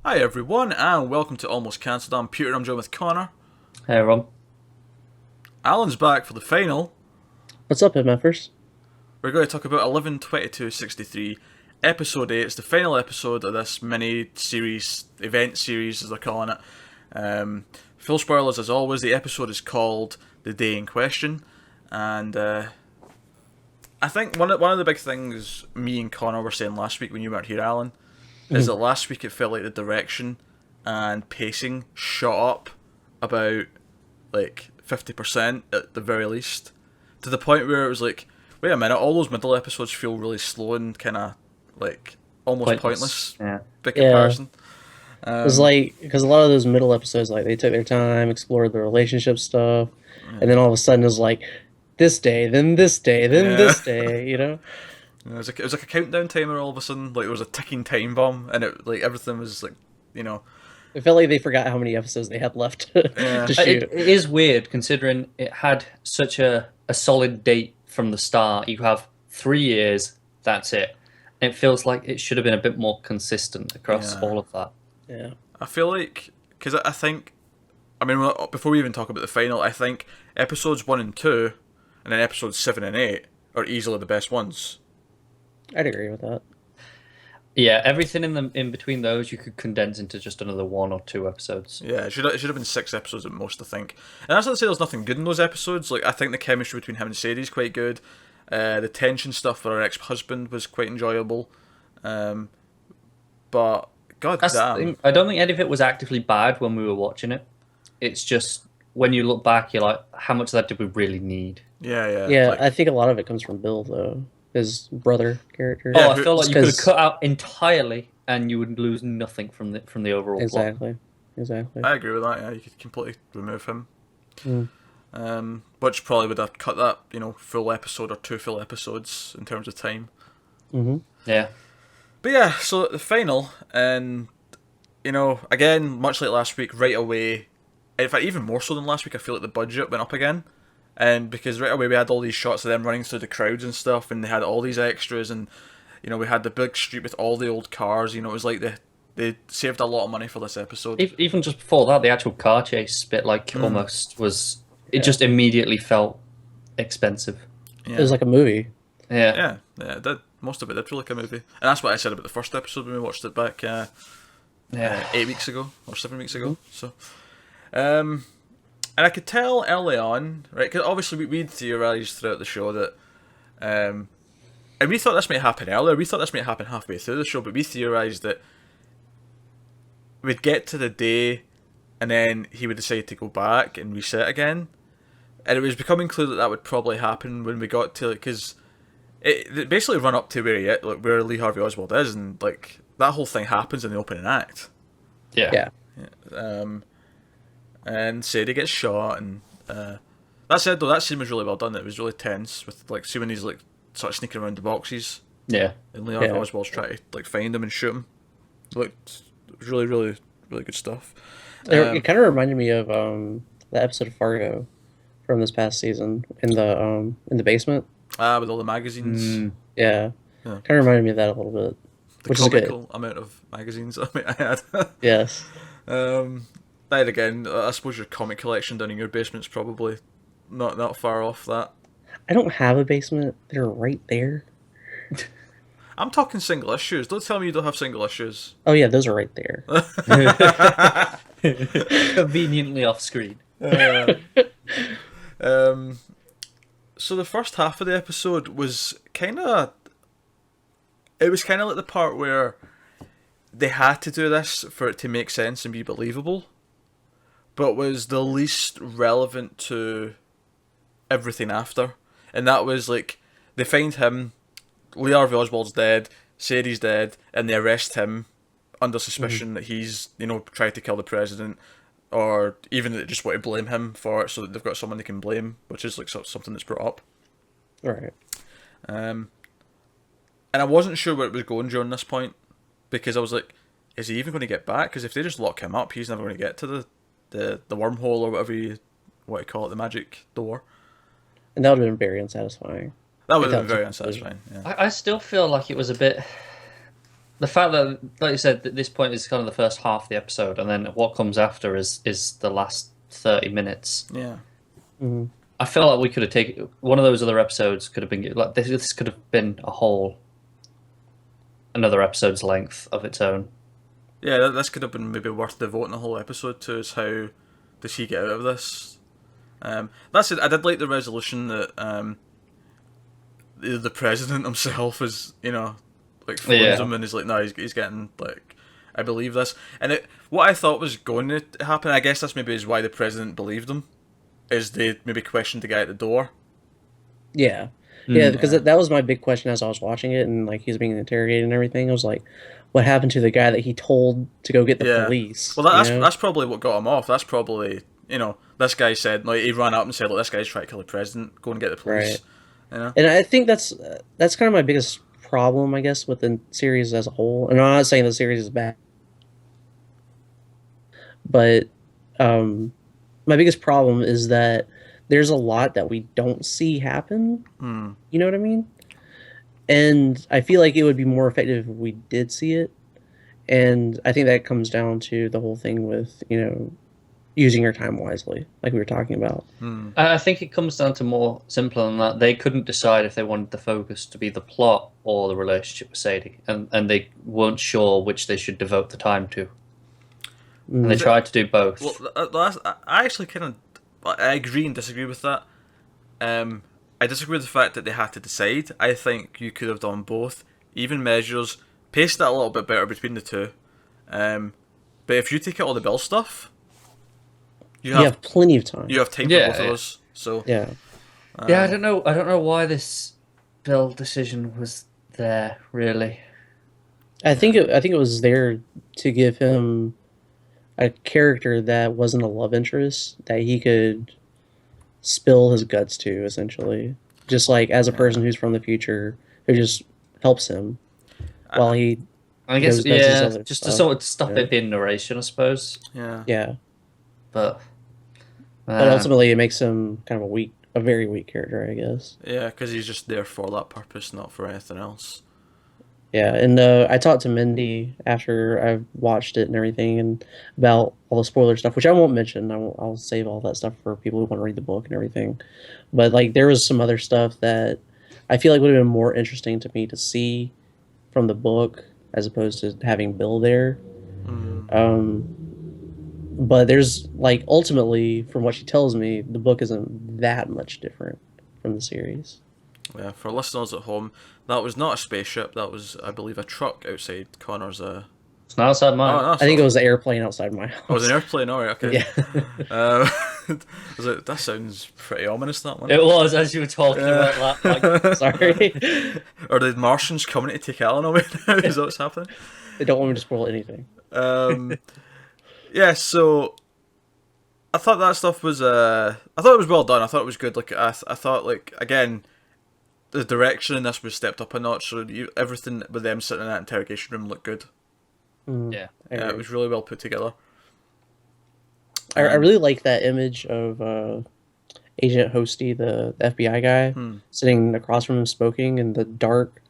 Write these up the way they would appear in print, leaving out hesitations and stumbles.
Hi everyone, and welcome to Almost Cancelled. I'm Peter, I'm joined with Connor. Hey, Rob. Alan's back for the final. What's up, MFers? We're going to talk about 11/22/63, Episode 8. It's the final episode of this mini-series, event series as they're calling it. Full spoilers as always, the episode is called The Day in Question, and I think one of the big things me and Connor were saying last week when you weren't here, Alan, is that last week it felt like the direction and pacing shot up about like 50% at the very least, to the point where it was like, wait a minute, all those middle episodes feel really slow and kind of like almost pointless Yeah. by comparison. It was like, because a lot of those middle episodes, like, they took their time, explored the relationship stuff, and then all of a sudden it was like, this day, then this day, then this day, you know? It was like a countdown timer all of a sudden, like there was a ticking time bomb, and it like everything was like, you know, It felt like they forgot how many episodes they had left Yeah. to shoot. It is weird considering it had such a solid date from the start. You have 3 years, that's it. And it feels like it should have been a bit more consistent across all of that. Yeah. I feel like, because I think, I mean, before we even talk about the final, I think episodes 1 and 2, and then episodes 7 and 8 are easily the best ones. I'd agree with that. Yeah, everything in between those you could condense into just another 1 or 2 episodes. Yeah, it should have been 6 episodes at most, I think. And that's not to say there's nothing good in those episodes. Like, I think the chemistry between him and Sadie is quite good. The tension stuff with her ex-husband was quite enjoyable. But, god That's the damn. thing. I don't think any of it was actively bad when we were watching it. It's just when you look back, you're like, how much of that did we really need? Yeah. Yeah, Like, I think a lot of it comes from Bill, though. His brother character. Yeah, I feel like you could have 'cause- cut out entirely and you would lose nothing from the overall plot. Exactly. I agree with that, yeah. You could completely remove him. Mm. Which probably would have cut that, full episode or 2 full episodes in terms of time. Yeah. But yeah, so the final, and again, much like last week, right away, in fact, even more so than last week, I feel like the budget went up again. And because right away we had all these shots of them running through the crowds and stuff, and they had all these extras, and we had the big street with all the old cars. It was like they saved a lot of money for this episode. Even just before that, the actual car chase bit, almost was. It just immediately felt expensive. Yeah. It was like a movie. Yeah. Yeah, most of it did feel like a movie, and that's what I said about the first episode when we watched it back 8 weeks ago or 7 weeks ago. So, and I could tell early on, right? Because obviously we'd theorised throughout the show that, and we thought this might happen earlier. We thought this might happen halfway through the show, but we theorised that we'd get to the day, and then he would decide to go back and reset again. And it was becoming clear that that would probably happen when we got to, because it basically run up to where Lee Harvey Oswald is, and like that whole thing happens in the opening act. Yeah. And Sadie gets shot, and that said though, that scene was really well done. It was really tense with like seeing these like sort of sneaking around the boxes, Yeah. and Lee Harvey Oswald's trying to like find him and shoot him. It was really, really, really good stuff. It kind of reminded me of the episode of Fargo from this past season in the basement. With all the magazines, Yeah. Yeah. Kind of reminded me of that a little bit, the which is good. comical amount of magazines I had. Yes. Then again, I suppose your comic collection down in your basement's probably not far off that. I don't have a basement. They're right there. I'm talking single issues. Don't tell me you don't have single issues. Oh yeah, those are right there. Conveniently off screen. So the first half of the episode was kind of... It was kind of like the part where they had to do this for it to make sense and be believable, but was the least relevant to everything after. And that was like, they find him, Lee Harvey Oswald's dead, Sadie's dead, and they arrest him under suspicion that he's, tried to kill the president, or even that they just want to blame him for it so that they've got someone they can blame, which is like something that's brought up. Right. And I wasn't sure where it was going during this point, because I was like, is he even going to get back? Because if they just lock him up, he's never going to get to the wormhole or whatever you want to call it, the magic door. And that would have been very unsatisfying. That would have That been very was a unsatisfying. Yeah. I still feel like it was a bit the fact that, like you said, that this point is kind of the first half of the episode, and then what comes after is the last 30 minutes. Yeah. Hmm. I feel like we could have taken one of those other episodes. Could have been like this could have been another episode's length of its own. Yeah, this could have been maybe worth devoting a whole episode to, is how does he get out of this. That's it. I did like the resolution that the president himself is, like phones him and he's like, no, he's getting, like, I believe this. And what I thought was going to happen, I guess that's maybe is why the president believed him, is they maybe questioned the guy at the door. Yeah. Yeah, because that was my big question as I was watching it, and like he's being interrogated and everything. I was like, what happened to the guy that he told to go get the police? Well, that's probably what got him off. That's probably, this guy said, like, he ran up and said, look, this guy's trying to kill the president, go and get the police. Right. And I think that's kind of my biggest problem, I guess, with the series as a whole. And I'm not saying the series is bad, but my biggest problem is that there's a lot that we don't see happen. You know what I mean? And I feel like it would be more effective if we did see it. And I think that comes down to the whole thing with, using your time wisely, like we were talking about. I think it comes down to more simpler than that. They couldn't decide if they wanted the focus to be the plot or the relationship with Sadie, and they weren't sure which they should devote the time to. And they tried to do both. Well, I actually I agree and disagree with that. I disagree with the fact that they had to decide. I think you could have done both. Even measures, paced that a little bit better between the two. But if you take out all the Bill stuff, you have plenty of time. You have time for both of us. So yeah, I don't know. I don't know why this Bill decision was there. Really, I think it was there to give him a character that wasn't a love interest that he could spill his guts to, essentially, just like as a person who's from the future who just helps him while he. I guess just to sort of stop it being narration, I suppose. Yeah. But ultimately, it makes him kind of a very weak character, I guess. Yeah, because he's just there for that purpose, not for anything else. Yeah, and I talked to Mindy after I watched it and everything, and about all the spoiler stuff, which I won't mention. I'll save all that stuff for people who want to read the book and everything. But like, there was some other stuff that I feel like would have been more interesting to me to see from the book as opposed to having Bill there. But there's, like, ultimately, from what she tells me, the book isn't that much different from the series. Yeah, for listeners at home, that was not a spaceship. That was, I believe, a truck outside Connor's. It's not outside mine. Oh, no, I think it was an airplane outside my house. Oh, it was an airplane. All right, okay. Yeah. I was like, that sounds pretty ominous. That one. It was, as you were talking about that. Like, sorry. Are the Martians coming to take Alan away now? Is that what's happening? They don't want me to spoil anything. Yeah, so I thought that stuff was I thought it was well done. I thought it was good. Like I thought, like, again, the direction in this was stepped up a notch. So everything with them sitting in that interrogation room looked good. yeah. Yeah, it was really well put together. I really like that image of Agent Hosty, the FBI guy, sitting across from him smoking in the dark.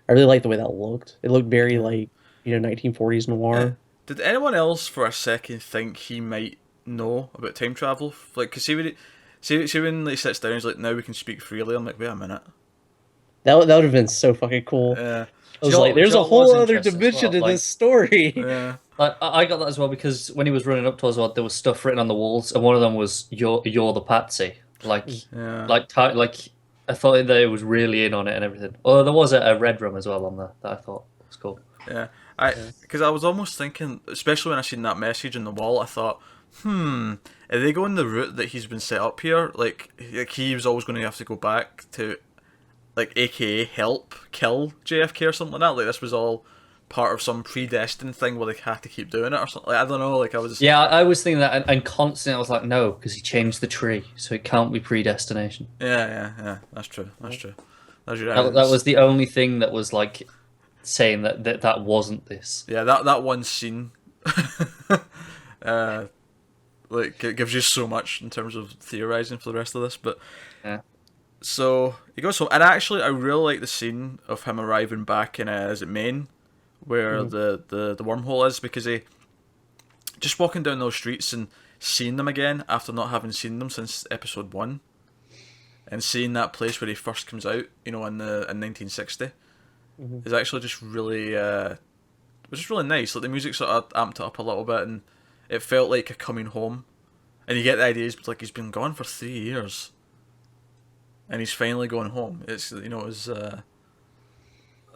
I really like the way that looked. It looked very like 1940s noir. Yeah. Did anyone else for a second think he might know about time travel? Like, cause see when he sits down, he's like, "Now we can speak freely." I'm like, wait a minute. That would have been so fucking cool. Yeah. I was like, there's a whole other dimension to this story. Yeah. Like, I got that as well, because when he was running up to us, there was stuff written on the walls, and one of them was "You're the patsy." Like I thought that it was really in on it and everything. Although there was a red room as well on there that I thought was cool. Yeah. Because I was almost thinking, especially when I seen that message on the wall, I thought, are they going the route that he's been set up here? Like he was always going to have to go back to, like, AKA help kill JFK or something like that. Like this was all part of some predestined thing where they had to keep doing it or something. Like, I don't know. Like I was. Yeah, I was thinking that, and constantly I was like, no, because he changed the tree, so it can't be predestination. Yeah. That's true. That's your that was the only thing that was like saying that wasn't this. Yeah, that one scene, like, it gives you so much in terms of theorizing for the rest of this. But yeah. So he goes home, and actually, I really like the scene of him arriving back in is it Maine, where the wormhole is, because just walking down those streets and seeing them again after not having seen them since episode 1, and seeing that place where he first comes out, in 1960, is actually just really it was just really nice. Like, the music sort of amped it up a little bit, and it felt like a coming home. And you get the idea, he's been gone for 3 years, and he's finally going home. It's it was I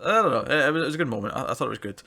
don't know, it was a good moment. I thought it was good.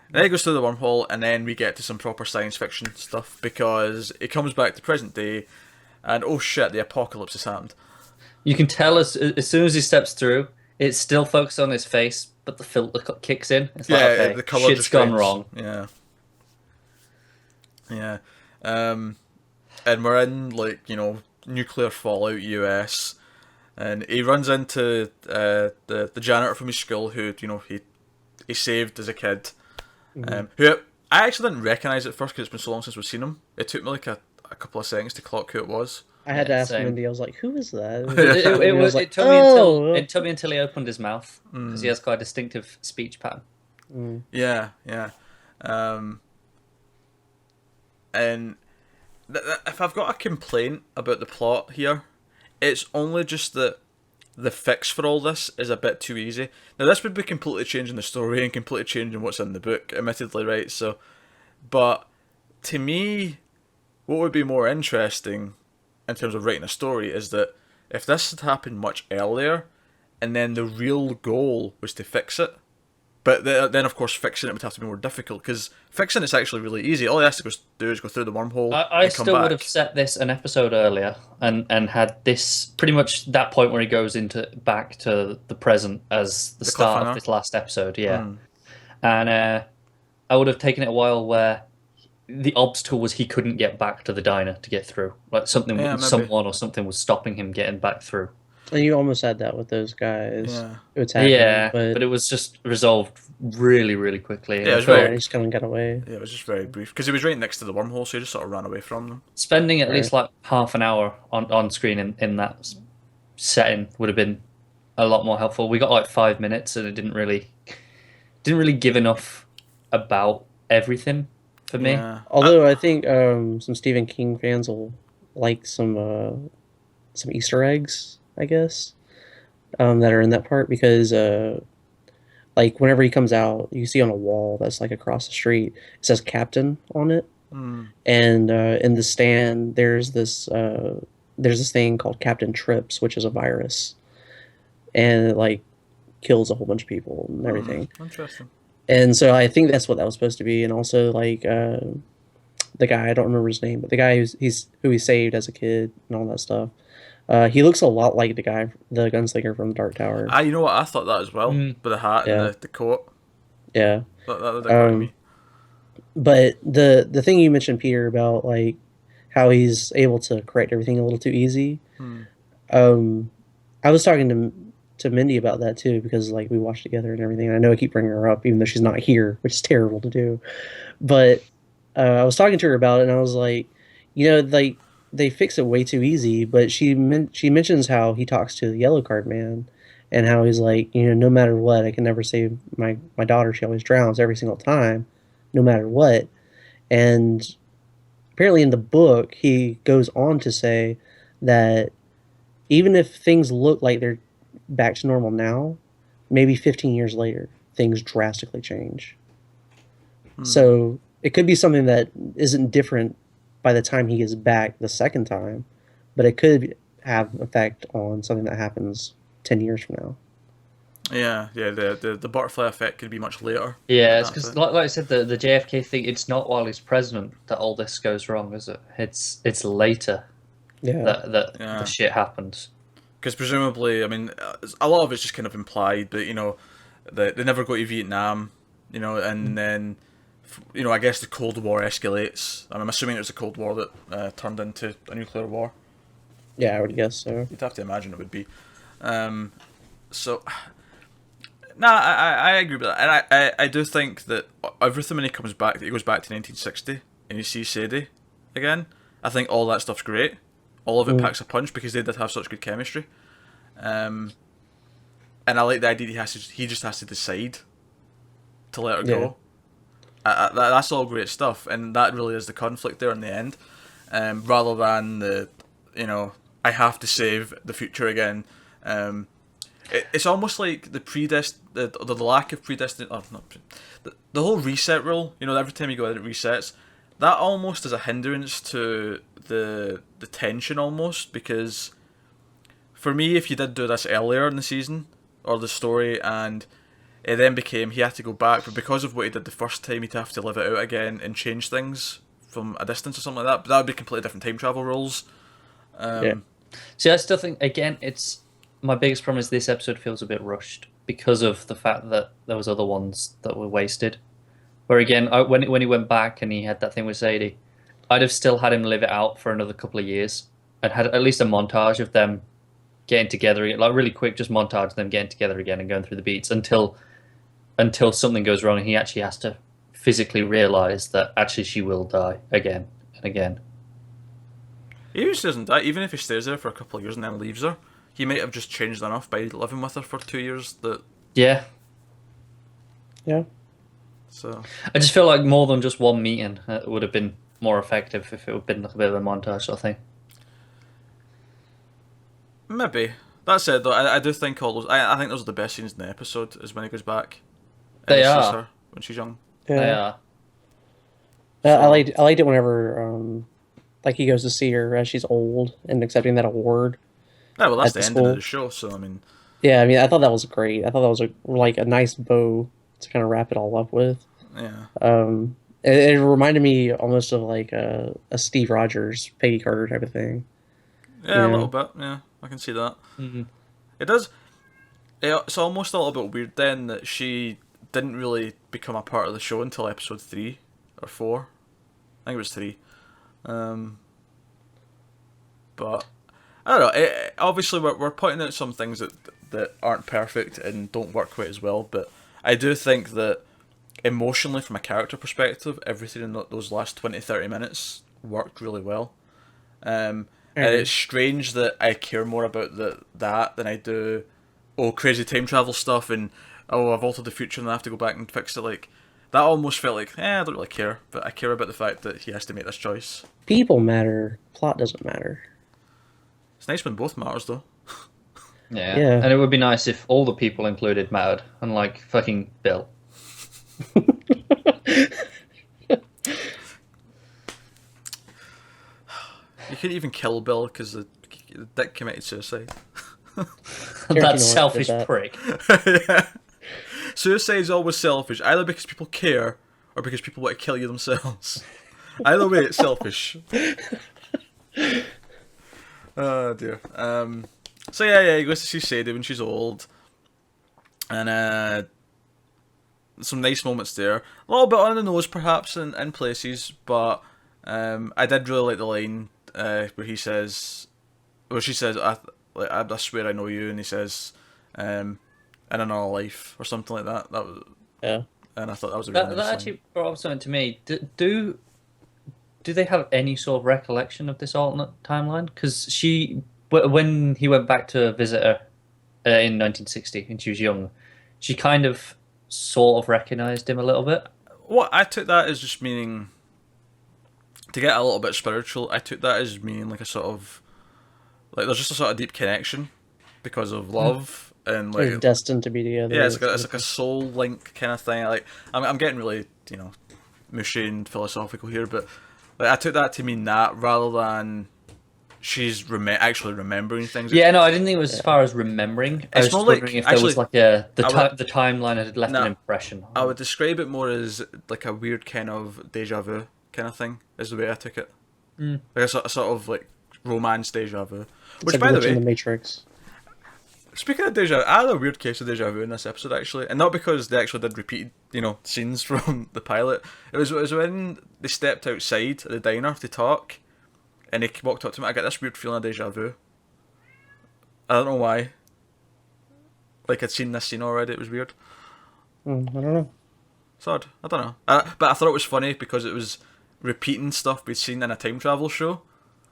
And then he goes through the wormhole, and then we get to some proper science fiction stuff, because it comes back to present day, and oh shit, the apocalypse has happened. You can tell as soon as he steps through, it's still focused on his face, but the filter kicks in. It's like, okay, the colour shit's just gone changes. wrong. Yeah. And we're in, nuclear fallout US, and he runs into the janitor from his school, who he saved as a kid, who I actually didn't recognise at first because it's been so long since we've seen him. It took me like a couple of seconds to clock who it was. I had to ask same. Mindy. I was like, "Who is that?" It took me until he opened his mouth, because he has quite a distinctive speech pattern. Yeah. And if I've got a complaint about the plot here, it's only just that the fix for all this is a bit too easy. Now, this would be completely changing the story and completely changing what's in the book, admittedly, right? So, but to me, what would be more interesting in terms of writing a story is that if this had happened much earlier, and then the real goal was to fix it, but then of course fixing it would have to be more difficult, because fixing it's actually really easy. All he has to do is go through the wormhole. I and come still back. would have set this an episode earlier and had this pretty much that point where he goes back to the present as the start cliffhanger. of this last episode, and I would have taken it a while where the obstacle was he couldn't get back to the diner to get through, like someone or something was stopping him getting back through. And you almost had that with those guys. Yeah, but it was just resolved really, really quickly. Yeah, it was he just kind of got away. Yeah, it was just very brief, because he was right next to the wormhole, so he just sort of ran away from them. Spending at least like half an hour on screen in that setting would have been a lot more helpful. We got like 5 minutes, and it didn't really give enough about everything for me. Yeah. Although I think some Stephen King fans will like some Easter eggs, I guess, that are in that part, because like whenever he comes out, you see on a wall that's like across the street, it says Captain on it, and in the stand there's this thing called Captain Trips, which is a virus, and it like kills a whole bunch of people and everything. Interesting. And so I think that's what that was supposed to be. And also, like, the guy, I don't remember his name, but the guy who he saved as a kid and all that stuff, he looks a lot like the gunslinger from Dark Tower. You know what? I thought that as well, with the hat and the coat. Yeah. That got me. But the thing you mentioned, Peter, about like how he's able to correct everything a little too easy. I was talking to Mindy about that too, because like we watched together and everything. And I know I keep bringing her up even though she's not here, which is terrible to do. But I was talking to her about it, and I was like, like they fix it way too easy. But she mentions how he talks to the yellow card man, and how he's like, no matter what, I can never save my daughter. She always drowns every single time, no matter what. And apparently in the book, he goes on to say that even if things look like they're back to normal now, maybe 15 years later, things drastically change. So it could be something that isn't different by the time he gets back the second time, but it could have an effect on something that happens 10 years from now. Yeah, the butterfly effect could be much later. Yeah, it's because, like I said, the JFK thing, it's not while he's president that all this goes wrong, is it? It's later that the shit happens. Because presumably, I mean, a lot of it's just kind of implied, but they never go to Vietnam, and then, I guess the Cold War escalates. I'm assuming it was the Cold War that turned into a nuclear war. Yeah, I would guess so. You'd have to imagine it would be. I agree with that, and I do think that everything when he comes back, that he goes back to 1960 and you see Sadie again. I think all that stuff's great. All of it packs a punch because they did have such good chemistry, and I like the idea he just has to decide to let her Yeah. go. That's all great stuff, and that really is the conflict there in the end, rather than the, I have to save the future again. It's almost like the lack of predestined, or not, the whole reset rule. Every time you go out, it resets. That almost is a hindrance to the tension, almost, because for me, if you did do this earlier in the season or the story, and it then became he had to go back, but because of what he did the first time, he'd have to live it out again and change things from a distance or something like that. But that would be completely different time travel rules. Yeah. See, I still think, again, it's my biggest problem is this episode feels a bit rushed because of the fact that there was other ones that were wasted. Where again, when he went back and he had that thing with Sadie, I'd have still had him live it out for another couple of years. I'd had at least a montage of them getting together, like really quick, just montage of them getting together again and going through the beats until something goes wrong and he actually has to physically realize that actually she will die again and again. Even if she doesn't die, even if he stays there for a couple of years and then leaves her, he might have just changed enough by living with her for 2 years that. Yeah. Yeah. So. I just feel like more than just one meeting would have been more effective if it would have been like a bit of a montage sort of thing. Maybe. That said, though, I do think all those. I think those are the best scenes in the episode. Is when he goes back. And They he sees are. her when she's young. Yeah. They are. I liked it whenever like he goes to see her as she's old and accepting that award. Yeah, well, that's at the the ending of school. the show. So I mean. Yeah, I mean, I thought that was great. I thought that was a nice bow to kind of wrap it all up with. Yeah. It reminded me almost of like a Steve Rogers, Peggy Carter type of thing. Yeah, a little bit. Yeah, I can see that. Mm-hmm. It does. It's almost a little bit weird then that she didn't really become a part of the show until episode 3 or 4. I think it was 3. But I don't know. Obviously, we're pointing out some things that aren't perfect and don't work quite as well. But I do think that emotionally, from a character perspective, everything in those last 20-30 minutes worked really well. And it's strange that I care more about that than I do, crazy time travel stuff and, I've altered the future and I have to go back and fix it. Like, that almost felt like, I don't really care, but I care about the fact that he has to make this choice. People matter. Plot doesn't matter. It's nice when both matters, though. Yeah. Yeah. And it would be nice if all the people included mattered, unlike fucking Bill. You couldn't even kill Bill because the dick committed suicide. That selfish that. prick. Yeah. Suicide is always selfish, either because people care or because people want to kill you themselves. Either way, it's selfish. Oh dear. So yeah, he goes to see Sadie when she's old, and some nice moments there. A little bit on the nose, perhaps, in places, but I did really like the line where she says, I swear I know you, and he says, in another life or something like that. That was, Yeah. and I thought that was a really That nice line. actually brought up something to me. Do they have any sort of recollection of this alternate timeline? Because when he went back to visit her in 1960 and she was young, she kind of sort of recognised him a little bit. What I took that as just meaning, to get a little bit spiritual, I took that as meaning like a sort of, like there's just a sort of deep connection because of love and They're like destined to be together. yeah, it's like a soul link kind of thing. Like I'm getting really mushy and philosophical here, but like I took that to mean that rather than she's actually remembering things. Yeah, no, I didn't think it was as far as remembering. I was more just like- wondering if there was actually, like the timeline had left an impression. I would describe it more as like a weird kind of deja vu kind of thing, is the way I took it. Like a sort of like romance deja vu. It's Which, like by the glitch in way, the Matrix. speaking of deja vu, I had a weird case of deja vu in this episode actually, and not because they actually did repeated, scenes from the pilot. It was when they stepped outside at the diner to talk, and he walked up to me. I got this weird feeling of deja vu. I don't know why. Like I'd seen this scene already. It was weird. I don't know. It's odd. I don't know. But I thought it was funny because it was repeating stuff we'd seen in a time travel show.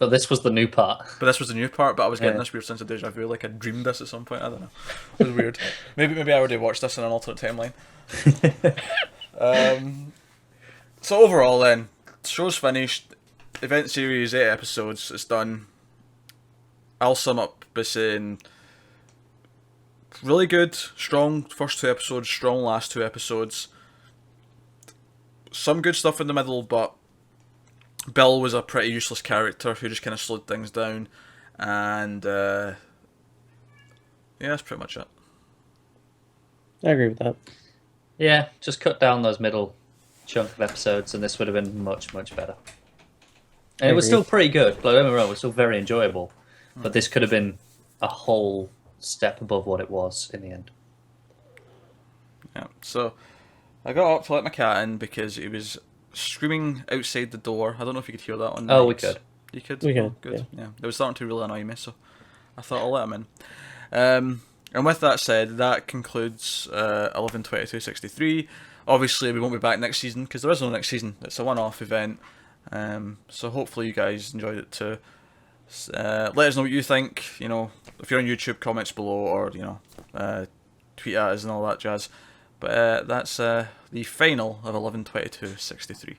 But this was the new part. But this was the new part, but I was getting Yeah. this weird sense of deja vu, like I dreamed this at some point. I don't know. It was weird. Maybe I already watched this in an alternate timeline. So overall then, show's finished. Event series, 8 episodes, it's done. I'll sum up by saying really good, strong first 2 episodes, strong last 2 episodes. Some good stuff in the middle, but Bill was a pretty useless character who just kind of slowed things down. And yeah, that's pretty much it. I agree with that. Yeah, just cut down those middle chunk of episodes, and this would have been much, much better. And it was still pretty good. Like, don't get me wrong, it was still very enjoyable. But this could have been a whole step above what it was in the end. Yeah, so I got up to let my cat in because he was screaming outside the door. I don't know if you could hear that one. Oh, we could. You could? We could, Oh, good. yeah. It was starting to really annoy me, so I thought I'll let him in. And with that said, that concludes 11/22/63. Obviously, we won't be back next season because there is no next season. It's a one-off event. So hopefully you guys enjoyed it too. Let us know what you think. You know, if you're on YouTube, comments below, or tweet at us and all that jazz. But that's the final of 11/22/63.